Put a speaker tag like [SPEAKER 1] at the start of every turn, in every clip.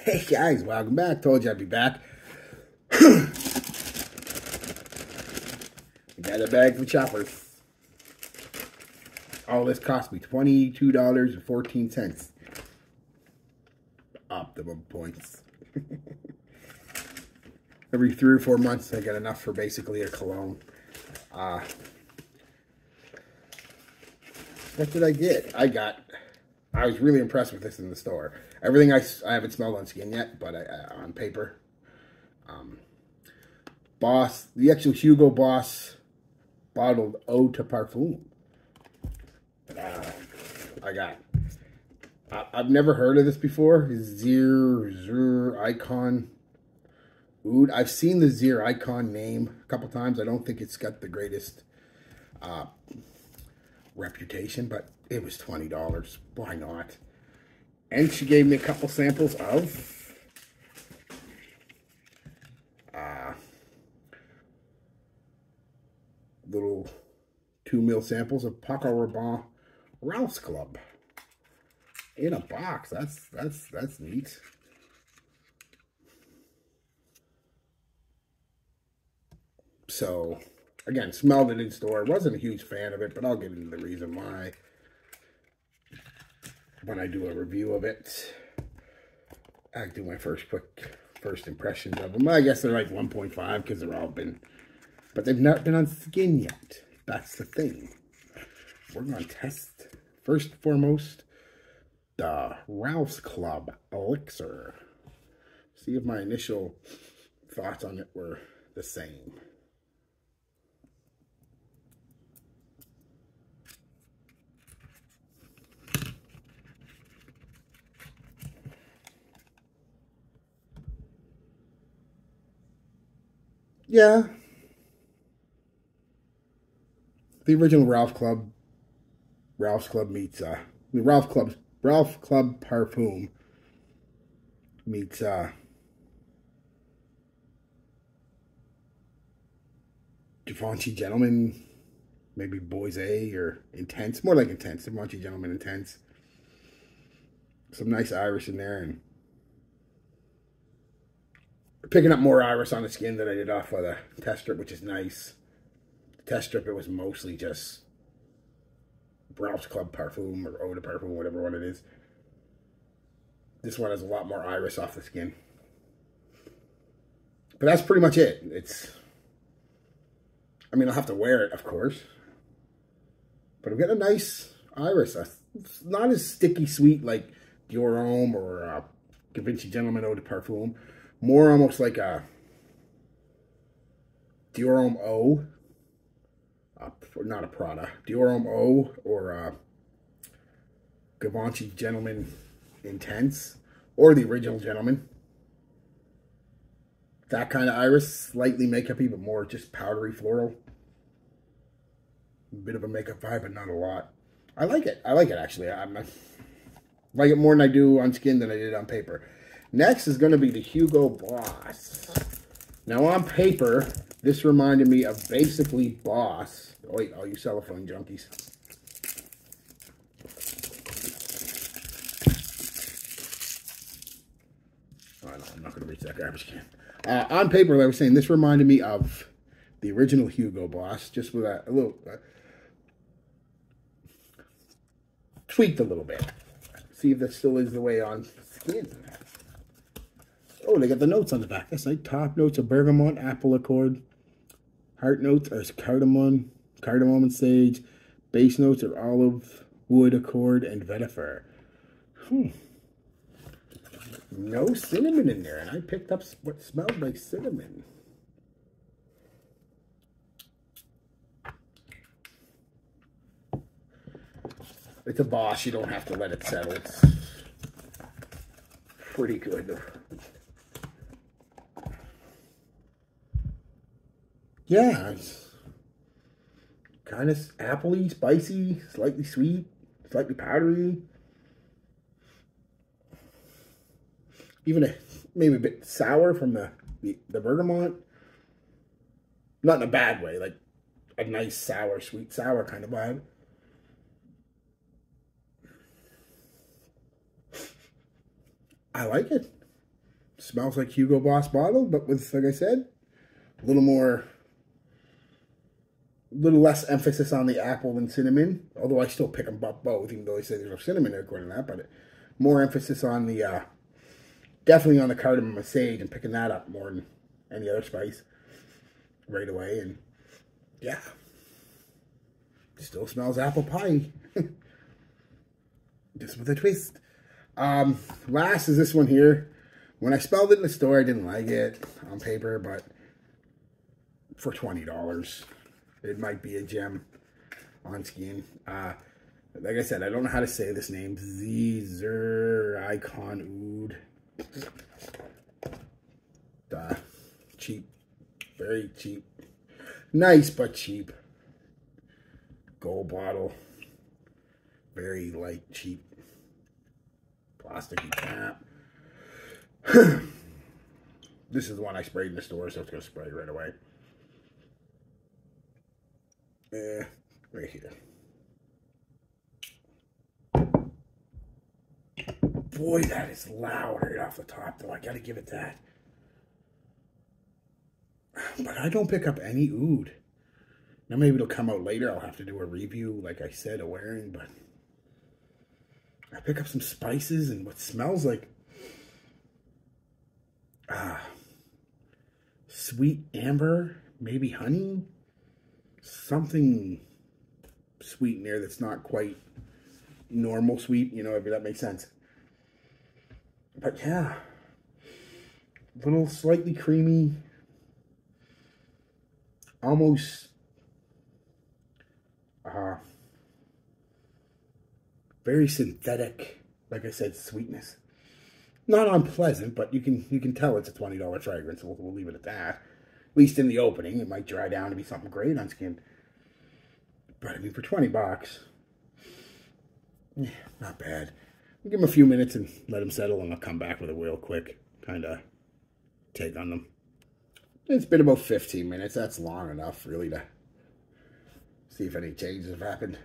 [SPEAKER 1] Hey guys, welcome back. Told you I'd be back. Got a bag for choppers. All this cost me $22.14. Optimum points. Every 3 or 4 months, I get enough for basically a cologne. What did I get? I was really impressed with this in the store. Everything I haven't smelled on skin yet, but on paper. Boss, the actual Hugo Boss bottled Eau de Parfum. I've never heard of this before. Zirh Ikon Oud. I've seen the Zirh Ikon name a couple times. I don't think it's got the greatest reputation, but it was $20. Why not? And she gave me a couple samples of little 2 ml samples of Paco Rabanne Ralph's Club in a box. That's neat. So again, smelled it in store. Wasn't a huge fan of it, but I'll get into the reason why when I do a review of it. I do my first impressions of them. I guess they're like 1.5 because they're all been, but they've not been on skin yet. That's the thing. We're going to test, first and foremost, the Ralph's Club Elixir. See if my initial thoughts on it were the same. Yeah. The original Ralph's Club meets the Ralph Club Parfum meets Givenchy Gentleman, maybe Boise or Intense, more like Intense. Givenchy Gentleman Intense. Some nice iris in there, and picking up more iris on the skin than I did off of the test strip, which is nice. The test strip, it was mostly just Ralph's Club Parfum or Eau de Parfum, whatever one it is. This one has a lot more iris off the skin. But that's pretty much it. I mean, I'll have to wear it, of course. But I've got a nice iris. It's not as sticky sweet like Dior Homme or Givenchy Gentleman Eau de Parfum. More almost like a Dior Homme Eau. Not a Prada. Dior Homme Eau or Givenchy Gentleman Intense. Or the original Gentleman. That kind of iris. Slightly makeup-y, but more just powdery floral. A bit of a makeup vibe, but not a lot. I like it. I like it, actually. I like it more than I do on skin than I did on paper. Next is going to be the Hugo Boss. Now, on paper, this reminded me of basically Boss. Oh, wait, all you cellophane junkies. Oh, no, I'm not going to reach that garbage can. On paper, like I was saying, this reminded me of the original Hugo Boss, just with a little tweaked a little bit. See if that still is the way on skin. Oh, they got the notes on the back. That's like top notes are bergamot, apple accord. Heart notes are cardamom and sage. Base notes are olive, wood accord, and vetiver. No cinnamon in there, and I picked up what smelled like cinnamon. It's a Boss. You don't have to let it settle. It's pretty good. Yeah, it's kind of appley, spicy, slightly sweet, slightly powdery. Even maybe a bit sour from the bergamot. Not in a bad way, like a nice sour, sweet sour kind of vibe. I like it. Smells like Hugo Boss bottle, but with, like I said, a little less emphasis on the apple than cinnamon. Although I still pick them up both, even though they say there's no cinnamon there according to that. But more emphasis on the, definitely on the cardamom and sage, and picking that up more than any other spice right away. And yeah, still smells apple pie. Just with a twist. Last is this one here. When I smelled it in the store, I didn't like it on paper, but for $20, it might be a gem on skin. Like I said, I don't know how to say this name. Zirh Ikon Oud. Cheap. Very cheap. Nice, but cheap. Gold bottle. Very light, cheap. Plasticky cap. This is the one I sprayed in the store, so it's going to spray right away. Right here. Boy, that is loud right off the top, though. I got to give it that. But I don't pick up any oud. Now, maybe it'll come out later. I'll have to do a review, like I said, of wearing, but I pick up some spices and what smells like sweet amber, maybe honey, something sweet in there that's not quite normal sweet, you know, if that makes sense. But yeah, a little slightly creamy, almost very synthetic, like I said, sweetness. Not unpleasant, but you can tell it's a $20 fragrance. We'll leave it at that. At least in the opening, it might dry down to be something great on skin. But I mean, for 20 bucks, yeah, not bad. I'll give them a few minutes and let them settle, and I'll come back with a real quick kind of take on them. It's been about 15 minutes. That's long enough, really, to see if any changes have happened.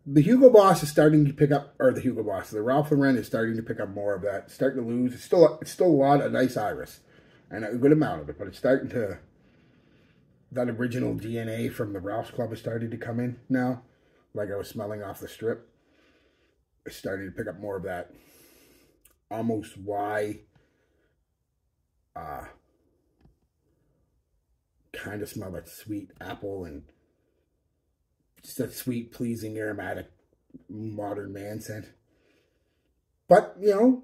[SPEAKER 1] The Hugo Boss is starting to pick up, or the Ralph Lauren is starting to pick up more of that. Starting to lose. It's still a lot of nice iris, and a good amount of it, but it's starting to, that original DNA from the Ralph's Club is starting to come in now. Like I was smelling off the strip. It's starting to pick up more of that almost kind of smell like sweet apple and just that sweet, pleasing, aromatic, modern man scent. But, you know,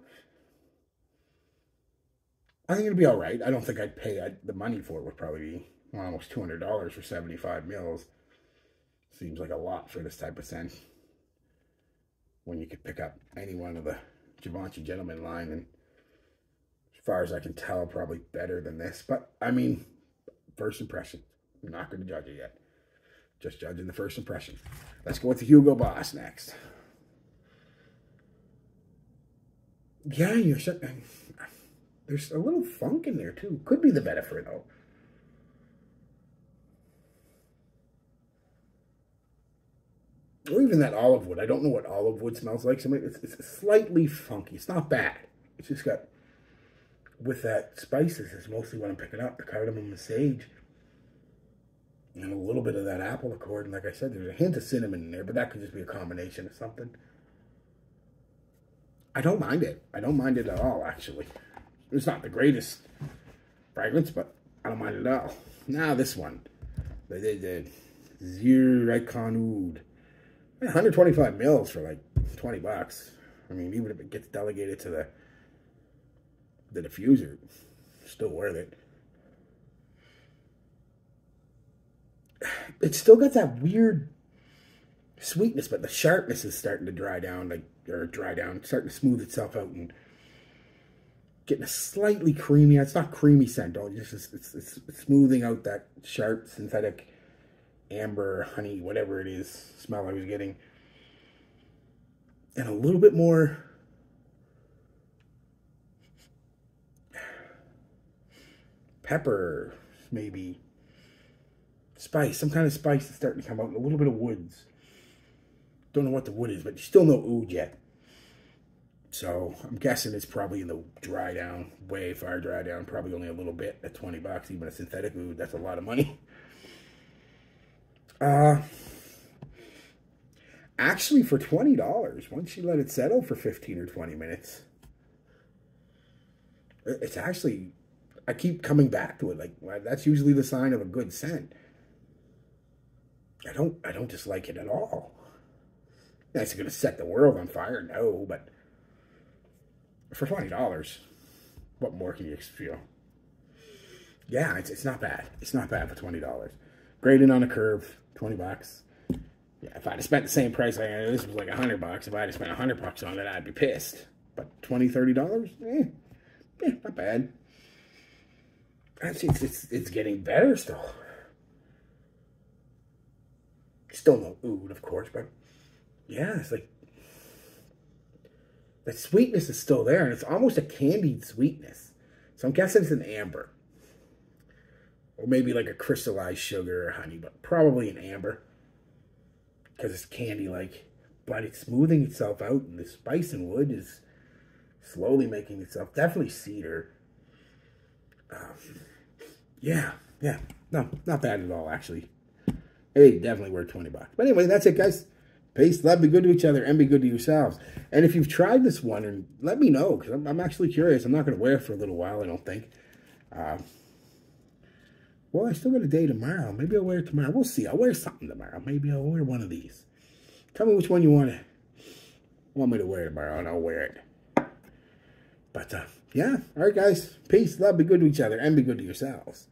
[SPEAKER 1] I think it'll be all right. I don't think I'd pay the money for it. Would probably be almost $200 for 75 mils. Seems like a lot for this type of scent. When you could pick up any one of the Givenchy Gentleman line, and as far as I can tell, probably better than this. But, I mean, first impression. I'm not going to judge it yet. Just judging the first impression. Let's go with the Hugo Boss next. Yeah, there's a little funk in there, too. Could be the vetiver, though. Or even that olive wood. I don't know what olive wood smells like. So it's slightly funky. It's not bad. It's just got, with that spices is mostly what I'm picking up. The cardamom and sage. And a little bit of that apple accord. And like I said, there's a hint of cinnamon in there. But that could just be a combination of something. I don't mind it. I don't mind it at all, actually. It's not the greatest fragrance, but I don't mind it at all. Now this one. The Zirh Ikon Oud. 125 mils for like 20 bucks. I mean, even if it gets delegated to the diffuser, still worth it. It's still got that weird sweetness, but the sharpness is starting to dry down, starting to smooth itself out and getting a slightly creamy. It's not creamy scent, though. It's smoothing out that sharp synthetic amber, honey, whatever it is, smell I was getting. And a little bit more pepper, maybe spice, some kind of spice is starting to come out, and a little bit of woods. Don't know what the wood is, but you still no oud yet. So I'm guessing it's probably in the dry down, way far dry down, probably only a little bit at 20 bucks, even a synthetic oud. That's a lot of money. Actually, for $20, once you let it settle for 15 or 20 minutes, it's actually, I keep coming back to it. Like, that's usually the sign of a good scent. I don't dislike it at all. That's going to set the world on fire, no, but for $20, what more can you feel? Yeah, it's not bad. It's not bad for $20. Graded on a curve, 20 bucks. Yeah, if I'd have spent the same price, like this was like 100 bucks. If I'd have spent 100 bucks on it, I'd be pissed. But $20, $30, not bad. Actually, it's getting better still. Still no oud, of course, but yeah, it's like the sweetness is still there, and it's almost a candied sweetness. So I'm guessing it's an amber. Or maybe like a crystallized sugar or honey, but probably an amber. Because it's candy-like. But it's smoothing itself out, and the spice and wood is slowly making itself. Definitely cedar. Yeah. No, not bad at all, actually. Hey, definitely worth 20 bucks. But anyway, that's it, guys. Peace, love, be good to each other, and be good to yourselves. And if you've tried this one, and let me know, because I'm actually curious. I'm not going to wear it for a little while, I don't think. Well, I still got a day tomorrow. Maybe I'll wear it tomorrow. We'll see. I'll wear something tomorrow. Maybe I'll wear one of these. Tell me which one you want me to wear tomorrow, and I'll wear it. But, yeah. All right, guys. Peace, love, be good to each other, and be good to yourselves.